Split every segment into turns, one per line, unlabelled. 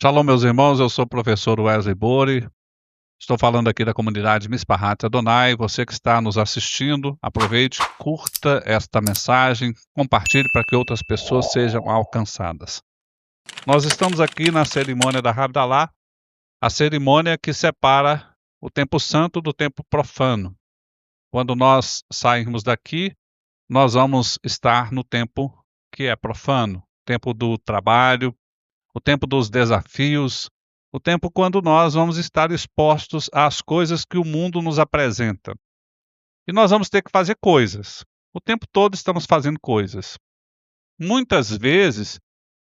Shalom, meus irmãos, eu sou o professor Wesley Bori, estou falando aqui da comunidade Mispahat Adonai. Você que está nos assistindo, aproveite, curta esta mensagem, compartilhe para que outras pessoas sejam alcançadas. Nós estamos aqui na cerimônia da Havdalah, a cerimônia que separa o tempo santo do tempo profano. Quando nós sairmos daqui, nós vamos estar no tempo que é profano, tempo do trabalho, o tempo dos desafios, o tempo quando nós vamos estar expostos às coisas que o mundo nos apresenta. E nós vamos ter que fazer coisas. O tempo todo estamos fazendo coisas. Muitas vezes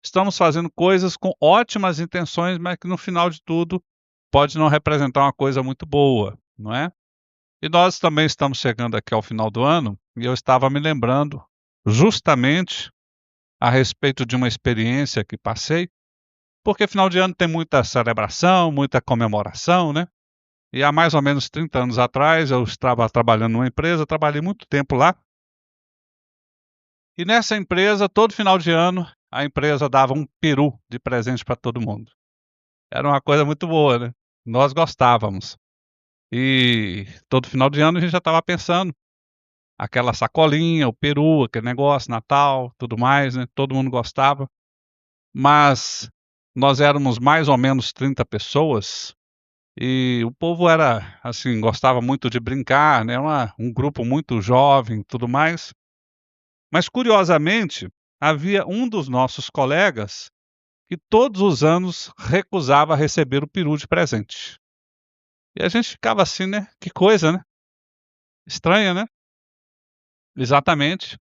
estamos fazendo coisas com ótimas intenções, mas que no final de tudo pode não representar uma coisa muito boa, não é? E nós também estamos chegando aqui ao final do ano e eu estava me lembrando justamente a respeito de uma experiência que passei, porque final de ano tem muita celebração, muita comemoração, né? E há mais ou menos 30 anos atrás eu estava trabalhando numa empresa, trabalhei muito tempo lá. E nessa empresa, todo final de ano, a empresa dava um peru de presente para todo mundo. Era uma coisa muito boa, né? Nós gostávamos. E todo final de ano a gente já estava pensando, aquela sacolinha, o peru, aquele negócio, Natal, tudo mais, né? Todo mundo gostava. Mas nós éramos mais ou menos 30 pessoas. E o povo era, assim, gostava muito de brincar, né, um grupo muito jovem, tudo mais. Mas curiosamente, havia um dos nossos colegas que todos os anos recusava receber o peru de presente. E a gente ficava assim, né, que coisa, né, estranha, né. Exatamente.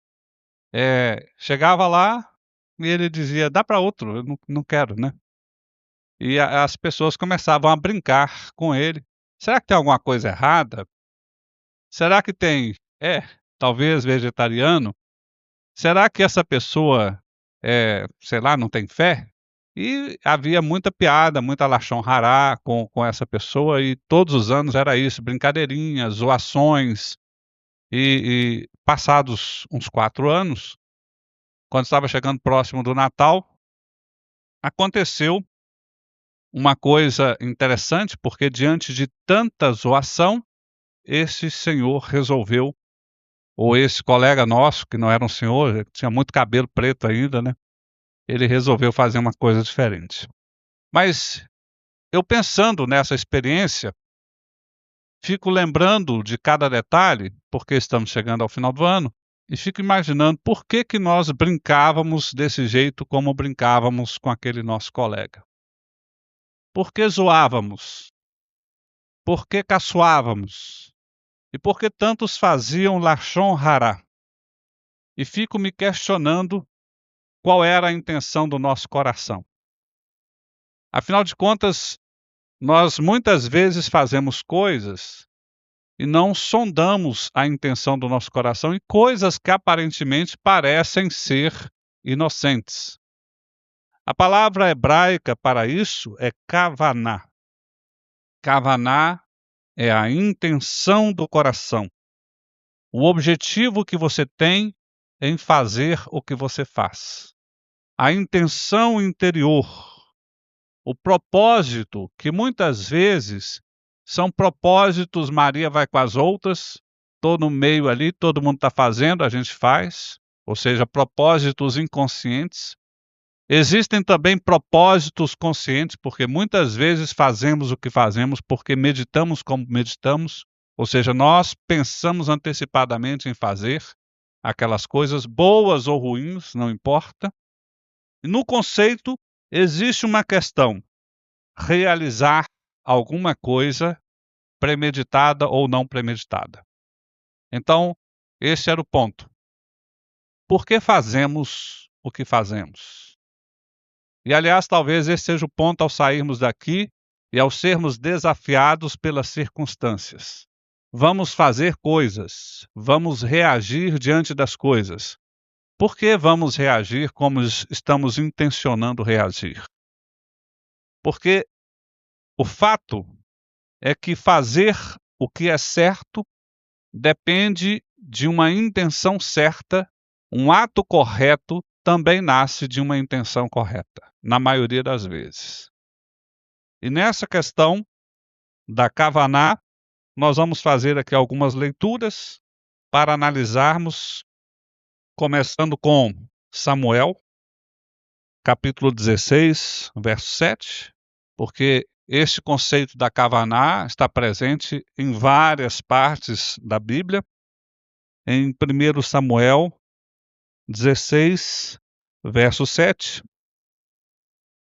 Chegava lá e ele dizia: "Dá para outro, eu não quero", né. E a as pessoas começavam a brincar com ele. "Será que tem alguma coisa errada? Será que tem talvez vegetariano? Será que essa pessoa, sei lá, não tem fé?" E havia muita piada, muita lachão rará com essa pessoa e todos os anos era isso, brincadeirinhas, zoações. E passados uns 4 anos, quando estava chegando próximo do Natal, aconteceu uma coisa interessante, porque diante de tanta zoação, esse senhor resolveu. Ou esse colega nosso, que não era um senhor, tinha muito cabelo preto ainda, né, ele resolveu fazer uma coisa diferente. Mas eu pensando nessa experiência, fico lembrando de cada detalhe, porque estamos chegando ao final do ano, e fico imaginando por que que nós brincávamos desse jeito como brincávamos com aquele nosso colega. Por que zoávamos? Por que caçoávamos? E por que tantos faziam lachon rará? E fico me questionando qual era a intenção do nosso coração. Afinal de contas, nós muitas vezes fazemos coisas e não sondamos a intenção do nosso coração e coisas que aparentemente parecem ser inocentes. A palavra hebraica para isso é kavaná. Kavaná é a intenção do coração, o objetivo que você tem em fazer o que você faz. A intenção interior, o propósito, que muitas vezes são propósitos, Maria vai com as outras, estou no meio ali, todo mundo está fazendo, a gente faz, ou seja, propósitos inconscientes. Existem também propósitos conscientes, porque muitas vezes fazemos o que fazemos porque meditamos como meditamos, ou seja, nós pensamos antecipadamente em fazer aquelas coisas, boas ou ruins, não importa. E no conceito, existe uma questão: realizar alguma coisa premeditada ou não premeditada. Então, esse era o ponto. Por que fazemos o que fazemos? E, aliás, talvez esse seja o ponto ao sairmos daqui e ao sermos desafiados pelas circunstâncias. Vamos fazer coisas, vamos reagir diante das coisas. Por que vamos reagir como estamos intencionando reagir? Porque o fato é que fazer o que é certo depende de uma intenção certa, um ato correto também nasce de uma intenção correta, na maioria das vezes. E nessa questão da Kavaná, nós vamos fazer aqui algumas leituras para analisarmos, começando com Samuel, capítulo 16, verso 7, porque este conceito da Kavaná está presente em várias partes da Bíblia. Em 1 Samuel 16, verso 7,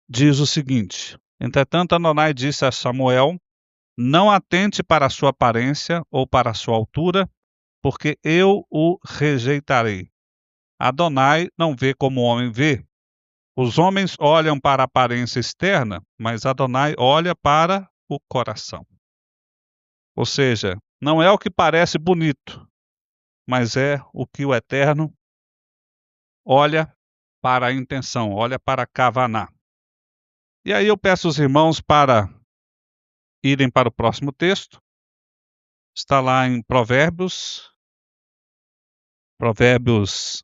diz o seguinte: Entretanto, Adonai disse a Samuel: Não atente para a sua aparência ou para a sua altura, porque eu o rejeitarei. Adonai não vê como o homem vê. Os homens olham para a aparência externa, mas Adonai olha para o coração. Ou seja, não é o que parece bonito, mas é o que o Eterno olha para a intenção, olha para a Kavaná. E aí eu peço aos irmãos para irem para o próximo texto. Está lá em Provérbios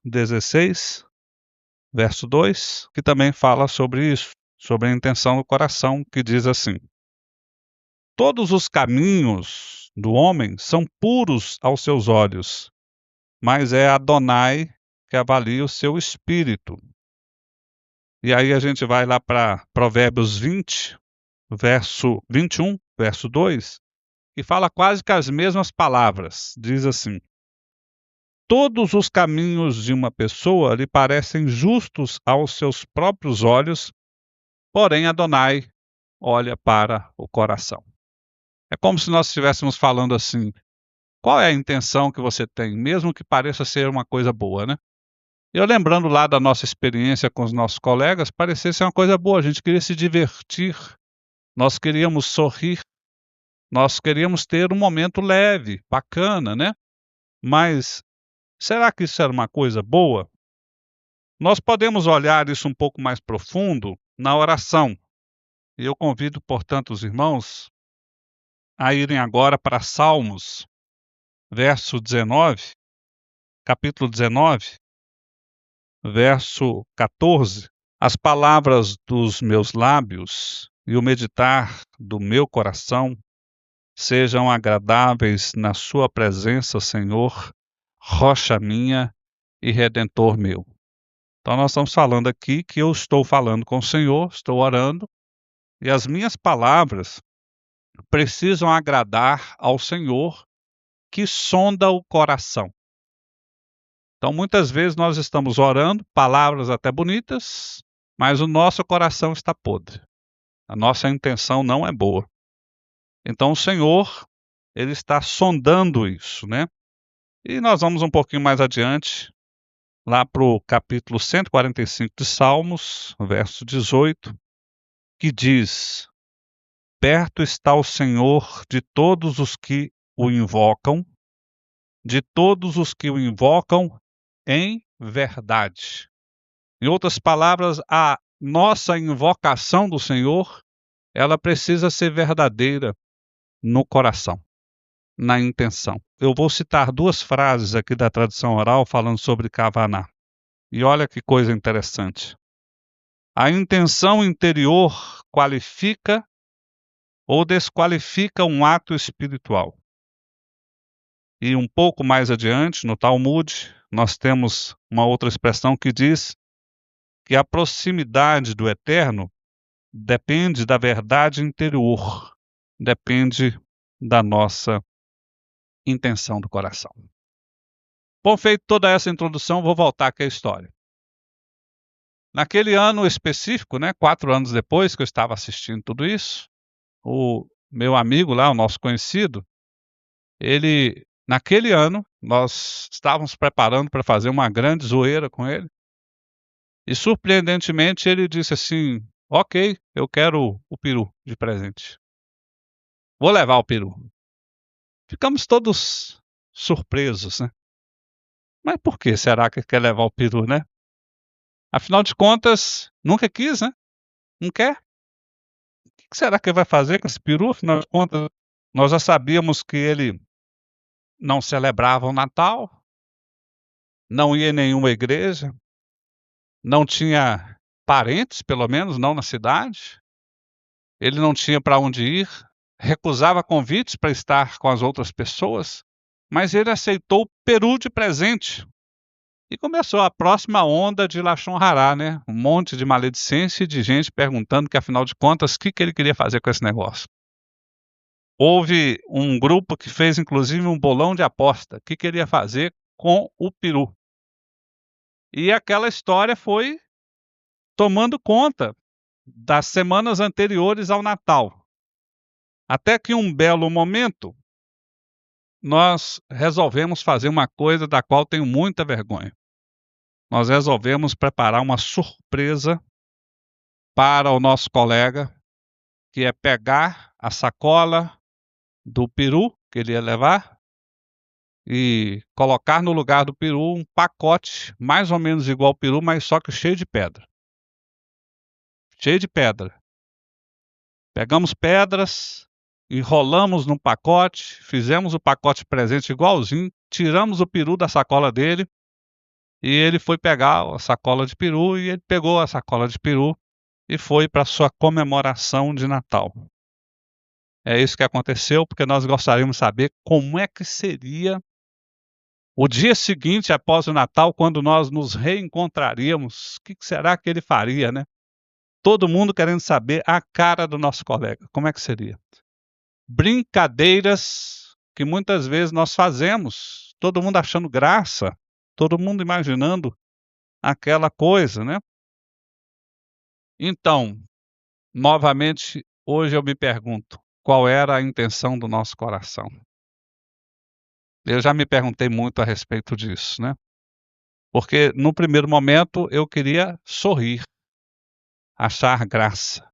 16, verso 2, que também fala sobre isso, sobre a intenção do coração, que diz assim: Todos os caminhos do homem são puros aos seus olhos, mas é Adonai que avalia o seu espírito. E aí a gente vai lá para Provérbios 20, verso 21, verso 2, e fala quase que as mesmas palavras. Diz assim: Todos os caminhos de uma pessoa lhe parecem justos aos seus próprios olhos, porém Adonai olha para o coração. É como se nós estivéssemos falando assim: qual é a intenção que você tem, mesmo que pareça ser uma coisa boa, né? Eu lembrando lá da nossa experiência com os nossos colegas, parecia ser uma coisa boa, a gente queria se divertir, nós queríamos sorrir, nós queríamos ter um momento leve, bacana, né? Mas será que isso era uma coisa boa? Nós podemos olhar isso um pouco mais profundo na oração. E eu convido, portanto, os irmãos a irem agora para Salmos, verso 19, capítulo 19, verso 14. As palavras dos meus lábios e o meditar do meu coração sejam agradáveis na sua presença, Senhor, rocha minha e redentor meu. Então nós estamos falando aqui que eu estou falando com o Senhor, estou orando, e as minhas palavras precisam agradar ao Senhor, que sonda o coração. Então muitas vezes nós estamos orando, palavras até bonitas, mas o nosso coração está podre. A nossa intenção não é boa. Então o Senhor, Ele está sondando isso, né? E nós vamos um pouquinho mais adiante, lá para o capítulo 145 de Salmos, verso 18, que diz: Perto está o Senhor de todos os que o invocam, de todos os que o invocam em verdade. Em outras palavras, a nossa invocação do Senhor, ela precisa ser verdadeira no coração, na intenção. Eu vou citar duas frases aqui da tradição oral falando sobre Kavaná. E olha que coisa interessante. A intenção interior qualifica ou desqualifica um ato espiritual. E um pouco mais adiante, no Talmud, nós temos uma outra expressão que diz que a proximidade do Eterno depende da verdade interior, depende da nossa intenção do coração. Bom, feito toda essa introdução, vou voltar aqui à história. Naquele ano específico, 4 anos depois que eu estava assistindo tudo isso, o meu amigo lá, o nosso conhecido, naquele ano, nós estávamos preparando para fazer uma grande zoeira com ele, e surpreendentemente ele disse assim: ok, eu quero o peru de presente. Vou levar o peru. Ficamos todos surpresos, né? Mas por que será que quer levar o peru, né? Afinal de contas, nunca quis, né? Não quer? O que será que ele vai fazer com esse peru? Afinal de contas, nós já sabíamos que ele não celebrava o Natal, não ia em nenhuma igreja, não tinha parentes, pelo menos não na cidade. ele não tinha para onde ir, recusava convites para estar com as outras pessoas, mas ele aceitou o peru de presente. E começou a próxima onda de Lachon Rará, né? Um monte de maledicência e de gente perguntando que, afinal de contas, o que ele queria fazer com esse negócio. Houve um grupo que fez, inclusive, um bolão de aposta. O que queria fazer com o peru. E aquela história foi tomando conta das semanas anteriores ao Natal. Até que um belo momento, nós resolvemos fazer uma coisa da qual tenho muita vergonha. Nós resolvemos preparar uma surpresa para o nosso colega, que é pegar a sacola do peru que ele ia levar e colocar no lugar do peru um pacote mais ou menos igual ao peru, mas só que cheio de pedra. Cheio de pedra. Pegamos pedras, enrolamos num pacote, fizemos o pacote presente igualzinho, tiramos o peru da sacola dele e ele foi pegar a sacola de peru e ele pegou a sacola de peru e foi para sua comemoração de Natal. É isso que aconteceu, porque nós gostaríamos de saber como é que seria o dia seguinte após o Natal, quando nós nos reencontraríamos. O que será que ele faria, né? Todo mundo querendo saber a cara do nosso colega. Como é que seria? Brincadeiras que muitas vezes nós fazemos, todo mundo achando graça, todo mundo imaginando aquela coisa, né? Então, novamente, hoje eu me pergunto, qual era a intenção do nosso coração? Eu já me perguntei muito a respeito disso, né? Porque no primeiro momento eu queria sorrir, achar graça.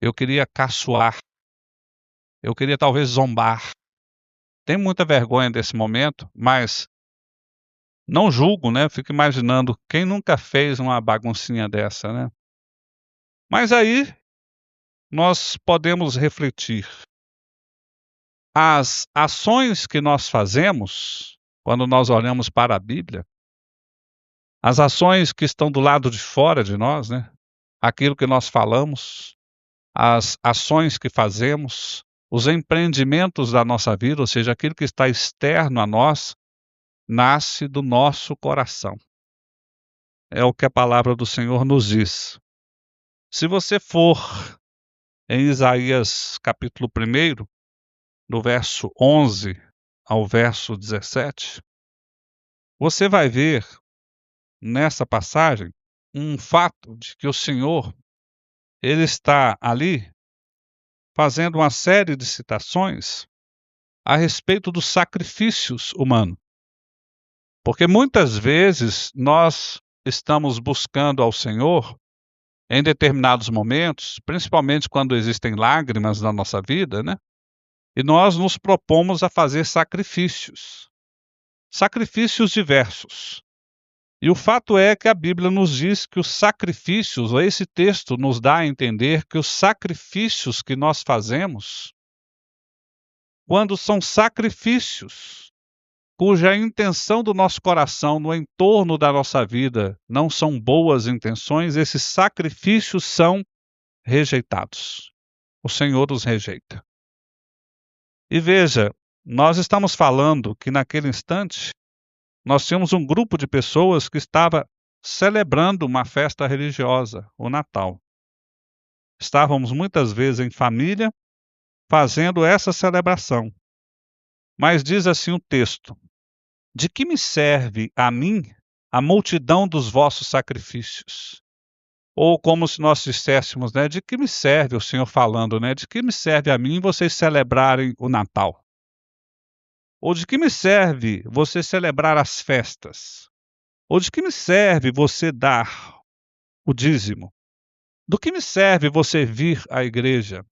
Eu queria caçoar. Eu queria talvez zombar. Tenho muita vergonha desse momento, mas não julgo, né? Fico imaginando quem nunca fez uma baguncinha dessa, né? Mas aí nós podemos refletir. As ações que nós fazemos, quando nós olhamos para a Bíblia, as ações que estão do lado de fora de nós, né? Aquilo que nós falamos, as ações que fazemos, os empreendimentos da nossa vida, ou seja, aquilo que está externo a nós, nasce do nosso coração. É o que a palavra do Senhor nos diz. Se você for em Isaías capítulo 1, do verso 11 ao verso 17, você vai ver nessa passagem um fato de que o Senhor, ele está ali fazendo uma série de citações a respeito dos sacrifícios humanos. Porque muitas vezes nós estamos buscando ao Senhor em determinados momentos, principalmente quando existem lágrimas na nossa vida, né? E nós nos propomos a fazer sacrifícios. Sacrifícios diversos. E o fato é que a Bíblia nos diz que os sacrifícios, ou esse texto nos dá a entender que os sacrifícios que nós fazemos, quando são sacrifícios cuja intenção do nosso coração no entorno da nossa vida não são boas intenções, esses sacrifícios são rejeitados. O Senhor os rejeita. E veja, nós estamos falando que naquele instante nós tínhamos um grupo de pessoas que estava celebrando uma festa religiosa, o Natal. Estávamos muitas vezes em família fazendo essa celebração. Mas diz assim o texto: de que me serve a mim a multidão dos vossos sacrifícios? Ou como se nós disséssemos, né, de que me serve o Senhor falando, né? De que me serve a mim vocês celebrarem o Natal? Ou de que me serve você celebrar as festas? Ou de que me serve você dar o dízimo? Do que me serve você vir à igreja?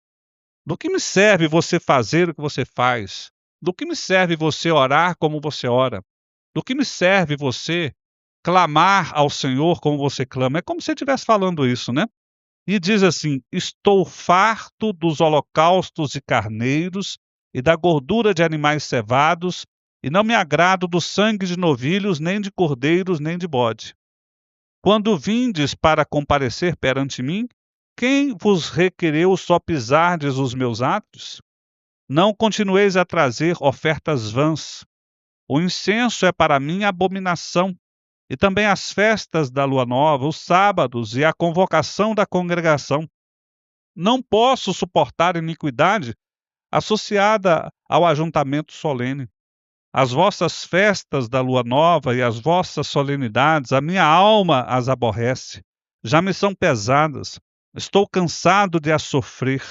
Do que me serve você fazer o que você faz? Do que me serve você orar como você ora? Do que me serve você clamar ao Senhor como você clama? É como se ele estivesse falando isso, né? E diz assim: estou farto dos holocaustos de carneiros e da gordura de animais cevados, e não me agrado do sangue de novilhos, nem de cordeiros, nem de bode. Quando vindes para comparecer perante mim, Quem vos requereu só pisardes os meus atos? Não continueis a trazer ofertas vãs. O incenso é para mim abominação, e também as festas da lua nova, os sábados e a convocação da congregação. Não posso suportar iniquidade associada ao ajuntamento solene. As vossas festas da lua nova e as vossas solenidades, a minha alma as aborrece. Já me são pesadas. Estou cansado de as sofrer.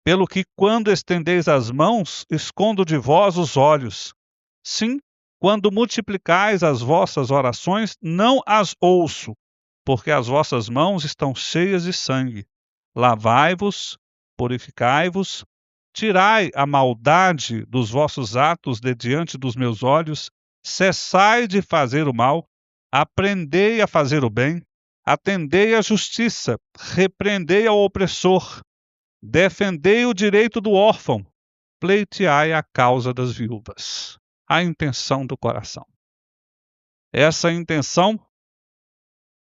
Pelo que, quando estendeis as mãos, escondo de vós os olhos. Sim, quando multiplicais as vossas orações, não as ouço, porque as vossas mãos estão cheias de sangue. Lavai-vos, purificai-vos, tirai a maldade dos vossos atos de diante dos meus olhos, cessai de fazer o mal, aprendei a fazer o bem, atendei à justiça, repreendei ao opressor, defendei o direito do órfão, pleiteai a causa das viúvas. A intenção do coração. Essa intenção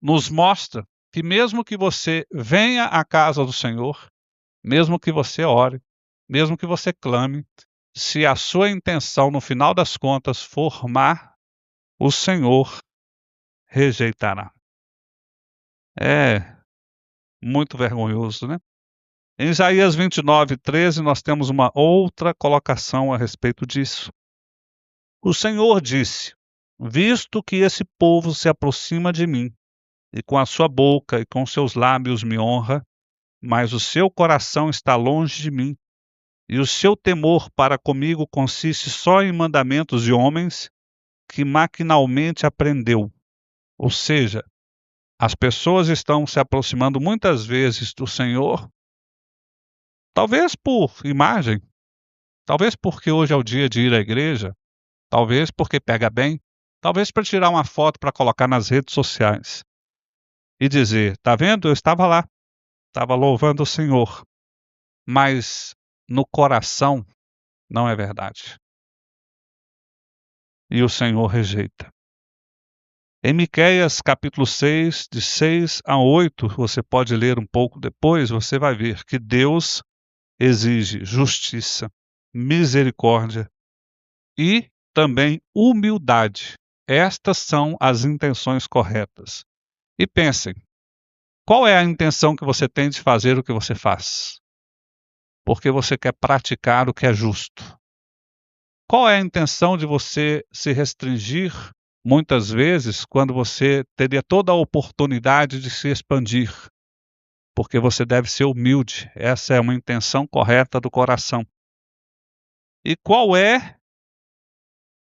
nos mostra que mesmo que você venha à casa do Senhor, mesmo que você ore, mesmo que você clame, se a sua intenção no final das contas for má, o Senhor rejeitará. É muito vergonhoso, né? Em Isaías 29:13, nós temos uma outra colocação a respeito disso. O Senhor disse: visto que esse povo se aproxima de mim, e com a sua boca e com seus lábios me honra, mas o seu coração está longe de mim, e o seu temor para comigo consiste só em mandamentos de homens que maquinalmente aprendeu. Ou seja, as pessoas estão se aproximando muitas vezes do Senhor, talvez por imagem, talvez porque hoje é o dia de ir à igreja, talvez porque pega bem, talvez para tirar uma foto para colocar nas redes sociais e dizer: tá vendo? Eu estava lá, estava louvando o Senhor, mas no coração não é verdade. E o Senhor rejeita. Em Miqueias capítulo 6, de 6 a 8, você pode ler um pouco depois, você vai ver que Deus exige justiça, misericórdia e também humildade. Estas são as intenções corretas. E pensem, qual é a intenção que você tem de fazer o que você faz? Porque você quer praticar o que é justo. Qual é a intenção de você se restringir, muitas vezes, quando você teria toda a oportunidade de se expandir? Porque você deve ser humilde. Essa é uma intenção correta do coração. E qual é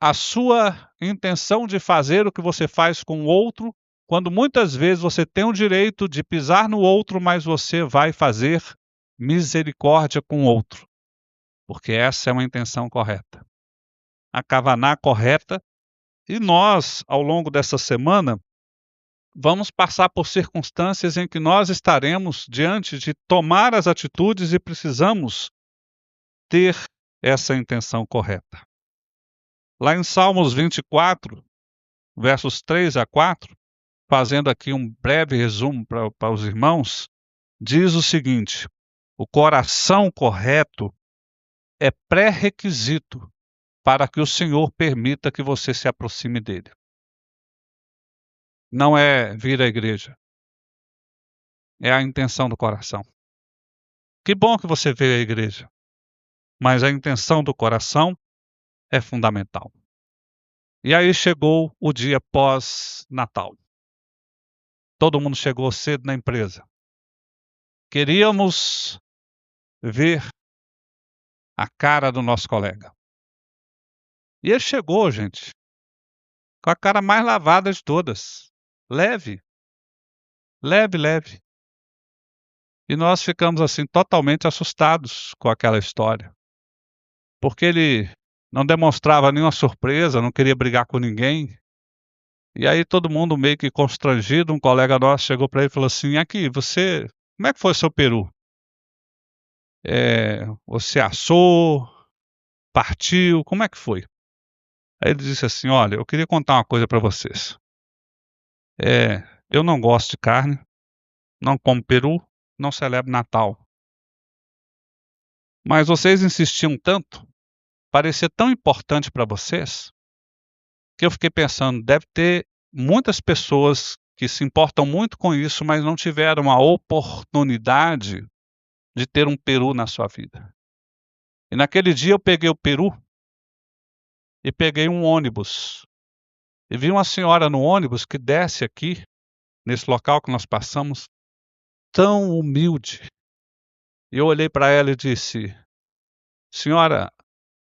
a sua intenção de fazer o que você faz com o outro, quando muitas vezes você tem o direito de pisar no outro, mas você vai fazer misericórdia com o outro? Porque essa é uma intenção correta. A kavaná correta. E nós, ao longo dessa semana, vamos passar por circunstâncias em que nós estaremos diante de tomar as atitudes e precisamos ter essa intenção correta. Lá em Salmos 24, versos 3 a 4, fazendo aqui um breve resumo para os irmãos, diz o seguinte: o coração correto é pré-requisito para que o Senhor permita que você se aproxime dele. Não é vir à igreja, é a intenção do coração. Que bom que você veio à igreja, mas a intenção do coração é fundamental. E aí chegou o dia pós-Natal. Todo mundo chegou cedo na empresa. Queríamos ver a cara do nosso colega. E ele chegou, gente, com a cara mais lavada de todas. Leve, leve, leve. E nós ficamos assim totalmente assustados com aquela história. Porque ele não demonstrava nenhuma surpresa, não queria brigar com ninguém. E aí todo mundo meio que constrangido, um colega nosso chegou para ele e falou assim: aqui, como é que foi seu peru? Você assou, partiu, como é que foi? Aí ele disse assim: olha, eu queria contar uma coisa para vocês. Eu não gosto de carne, não como peru, não celebro Natal. Mas vocês insistiam tanto, parecia tão importante para vocês, que eu fiquei pensando, deve ter muitas pessoas que se importam muito com isso, mas não tiveram a oportunidade de ter um peru na sua vida. E naquele dia eu peguei o peru e peguei um ônibus. E vi uma senhora no ônibus que desce aqui, nesse local que nós passamos, tão humilde. E eu olhei para ela e disse: senhora,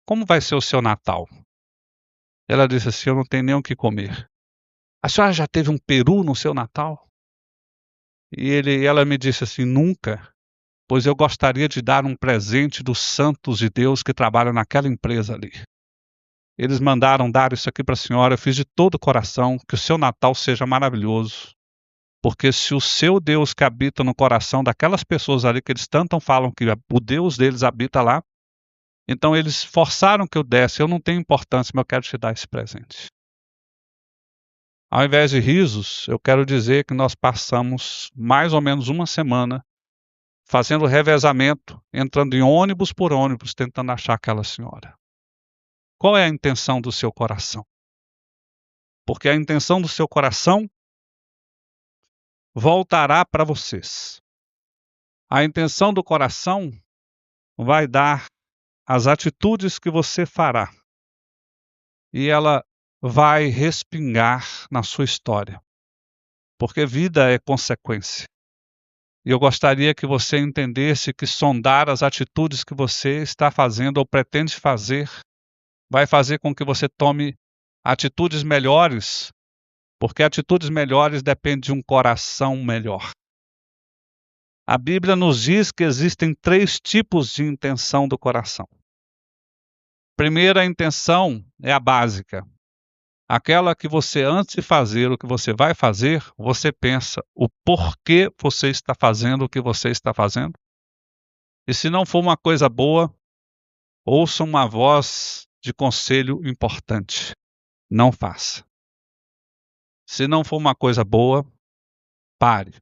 como vai ser o seu Natal? Ela disse assim: eu não tenho nem o que comer. A senhora já teve um peru no seu Natal? E ela me disse assim: nunca, pois eu gostaria de dar um presente dos santos de Deus que trabalham naquela empresa ali. Eles mandaram dar isso aqui para a senhora, eu fiz de todo o coração, que o seu Natal seja maravilhoso. Porque se o seu Deus que habita no coração daquelas pessoas ali, que eles tanto falam que o Deus deles habita lá, então eles forçaram que eu desse, eu não tenho importância, mas eu quero te dar esse presente. Ao invés de risos, eu quero dizer que nós passamos mais ou menos uma semana fazendo revezamento, entrando em ônibus por ônibus, tentando achar aquela senhora. Qual é a intenção do seu coração? Porque a intenção do seu coração voltará para vocês. A intenção do coração vai dar as atitudes que você fará. E ela vai respingar na sua história. Porque vida é consequência. E eu gostaria que você entendesse que sondar as atitudes que você está fazendo ou pretende fazer vai fazer com que você tome atitudes melhores, porque atitudes melhores dependem de um coração melhor. A Bíblia nos diz que existem 3 tipos de intenção do coração. Primeira intenção é a básica. Aquela que você, antes de fazer o que você vai fazer, você pensa o porquê você está fazendo o que você está fazendo. E se não for uma coisa boa, ouça uma voz de conselho importante. Não faça. Se não for uma coisa boa, pare.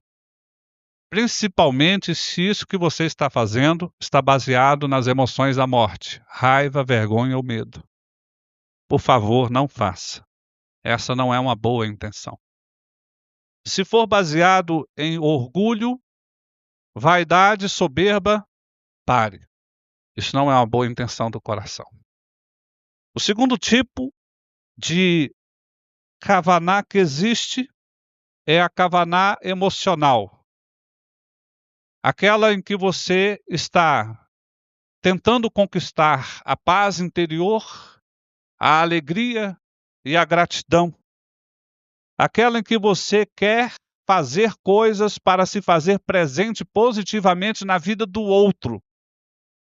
Principalmente se isso que você está fazendo está baseado nas emoções da morte, raiva, vergonha ou medo. Por favor, não faça. Essa não é uma boa intenção. Se for baseado em orgulho, vaidade, soberba, pare. Isso não é uma boa intenção do coração. O segundo tipo de kavaná que existe é a kavaná emocional. Aquela em que você está tentando conquistar a paz interior, a alegria e a gratidão. Aquela em que você quer fazer coisas para se fazer presente positivamente na vida do outro.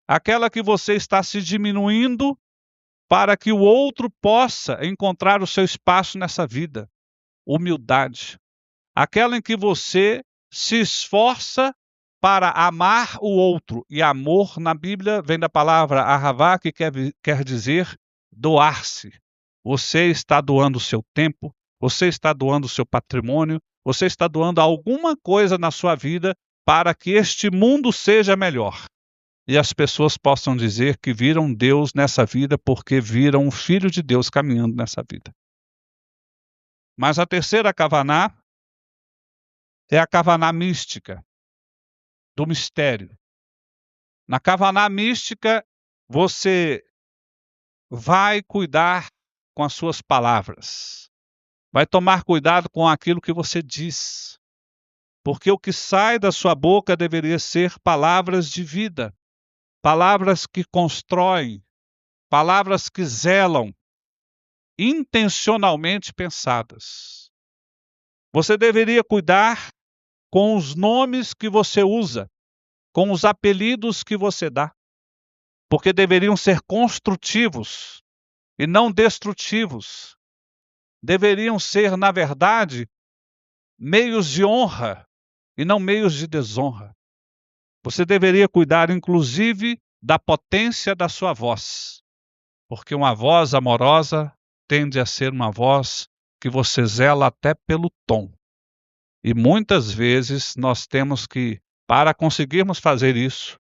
Aquela que você está se diminuindo para que o outro possa encontrar o seu espaço nessa vida. Humildade. Aquela em que você se esforça para amar o outro. E amor, na Bíblia, vem da palavra ahavá, que quer dizer doar-se. Você está doando o seu tempo, você está doando o seu patrimônio, você está doando alguma coisa na sua vida para que este mundo seja melhor. E as pessoas possam dizer que viram Deus nessa vida porque viram o Filho de Deus caminhando nessa vida. Mas a terceira kavaná é a kavaná mística, do mistério. Na kavaná mística, você vai cuidar com as suas palavras. Vai tomar cuidado com aquilo que você diz. Porque o que sai da sua boca deveria ser palavras de vida. Palavras que constroem. Palavras que zelam. Intencionalmente pensadas. Você deveria cuidar com os nomes que você usa, com os apelidos que você dá, porque deveriam ser construtivos e não destrutivos. Deveriam ser, na verdade, meios de honra e não meios de desonra. Você deveria cuidar, inclusive, da potência da sua voz, porque uma voz amorosa tende a ser uma voz que você zela até pelo tom. E muitas vezes nós temos que para conseguirmos fazer isso,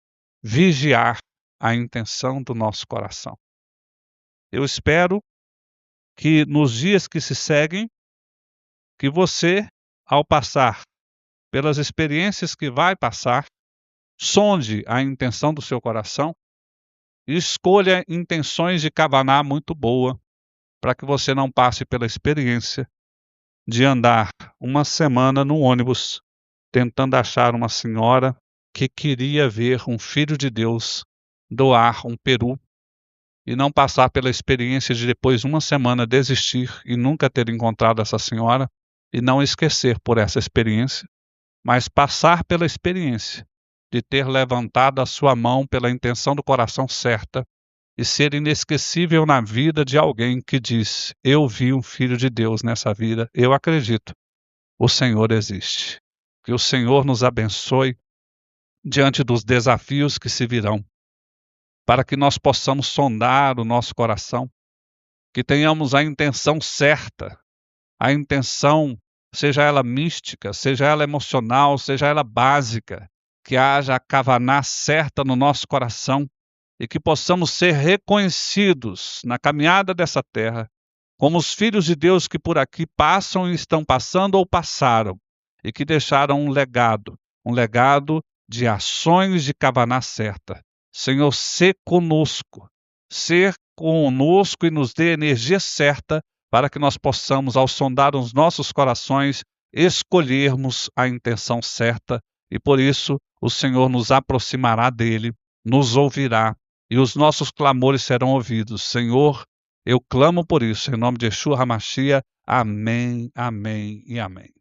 vigiar a intenção do nosso coração. Eu espero que nos dias que se seguem, que você, ao passar pelas experiências que vai passar, sonde a intenção do seu coração e escolha intenções de Kavaná muito boa, para que você não passe pela experiência de andar uma semana no ônibus, tentando achar uma senhora que queria ver um filho de Deus doar um peru e não passar pela experiência de depois uma semana desistir e nunca ter encontrado essa senhora e não esquecer por essa experiência, mas passar pela experiência de ter levantado a sua mão pela intenção do coração certa e ser inesquecível na vida de alguém que diz: eu vi um filho de Deus nessa vida, eu acredito, o Senhor existe. Que o Senhor nos abençoe diante dos desafios que se virão, para que nós possamos sondar o nosso coração, que tenhamos a intenção certa, a intenção, seja ela mística, seja ela emocional, seja ela básica, que haja a kavaná certa no nosso coração e que possamos ser reconhecidos na caminhada dessa terra como os filhos de Deus que por aqui passam e estão passando ou passaram e que deixaram um legado de ações de kavaná certa. Senhor, ser conosco e nos dê a energia certa para que nós possamos, ao sondar os nossos corações, escolhermos a intenção certa e por isso o Senhor nos aproximará dele, nos ouvirá e os nossos clamores serão ouvidos. Senhor, eu clamo por isso, em nome de Yeshua HaMashiach. Amém, amém e amém.